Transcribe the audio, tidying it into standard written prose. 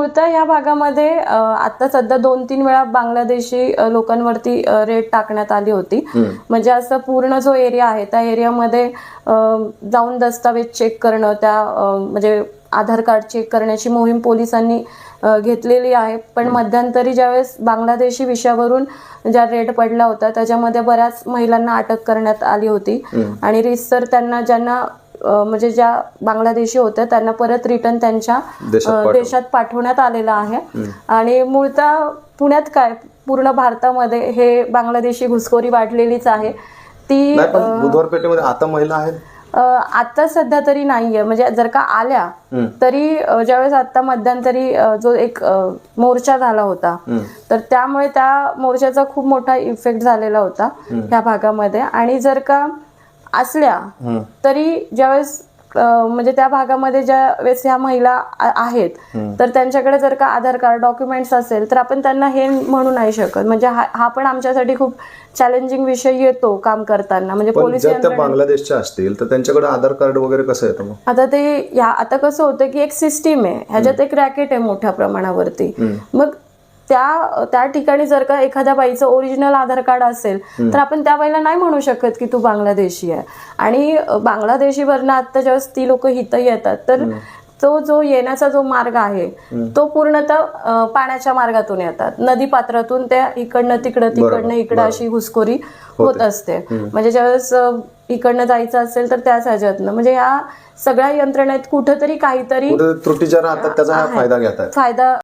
मूळतः या भागामध्ये आता सध्या 2-3 वेळा बांगलादेशी लोकांवरती रेड टाकण्यात आली होती. म्हणजे असं पूर्ण जो एरिया आहे त्या एरियामध्ये जाऊन दस्तावेज चेक करणं, त्या म्हणजे आधार कार्ड चेक करण्याची मोहीम पोलिसांनी घेतलेली आहे. पण मध्यंतरी ज्यावेळेस बांगलादेशी विषयावरून ज्या रेड पडला होता त्याच्यामध्ये बऱ्याच महिलांना अटक करण्यात आली होती आणि रितसर त्यांना ज्यांना म्हणजे ज्या बांगलादेशी होत्या त्यांना परत रिटर्न त्यांच्या देशात पाठवण्यात आलेलं आहे. आणि मूळतः पुण्यात काय पूर्ण भारतामध्ये हे बांगलादेशी घुसखोरी वाढलेलीच आहे. ती बुधवार पेठेमध्ये आता महिला आहेत आता सध्या तरी नाहीये. म्हणजे जर का आल्या तरी ज्यावेळेस आता मध्यंतरी जो एक मोर्चा झाला होता तर त्यामुळे त्या मोर्चाचा खूप मोठा इफेक्ट झालेला होता ह्या भागामध्ये. आणि जर का असल्या तरी ज्यावेळेस म्हणजे त्या भागामध्ये ज्या वेळेस ह्या महिला आहेत तर त्यांच्याकडे जर का आधार कार्ड डॉक्युमेंट्स असेल तर आपण त्यांना हे म्हणू नाही शकत. म्हणजे हा पण आमच्यासाठी खूप चॅलेंजिंग विषय येतो काम करताना. म्हणजे पोलीस त्या बांगलादेशच्या असतील तर त्यांच्याकडे आधार कार्ड वगैरे कसं येतं मग? आता कसं होतं की एक सिस्टीम आहे, ह्याच्यात एक रॅकेट आहे मोठ्या प्रमाणावरती. मग त्या ठिकाणी जर का एखाद्या बाईचं ओरिजिनल आधार कार्ड असेल तर आपण त्या बाईला नाही म्हणू शकत की तू बांगलादेशी आहे. आणि बांगलादेशीवरनं आता ज्यावेळेस ती लोक इथं येतात तर तो जो येण्याचा जो मार्ग आहे तो पूर्णतः पाण्याच्या मार्गातून येतात, नदी पात्रातून त्या इकडनं इकडं अशी घुसखोरी होत असते. म्हणजे ज्यावेळेस इकडनं जायचं असेल तर त्याच ह्याच्यातनं म्हणजे या सगळ्या यंत्रणेत कुठंतरी काहीतरी त्रुटीच्या राहतात, त्याचा फायदा घेतात.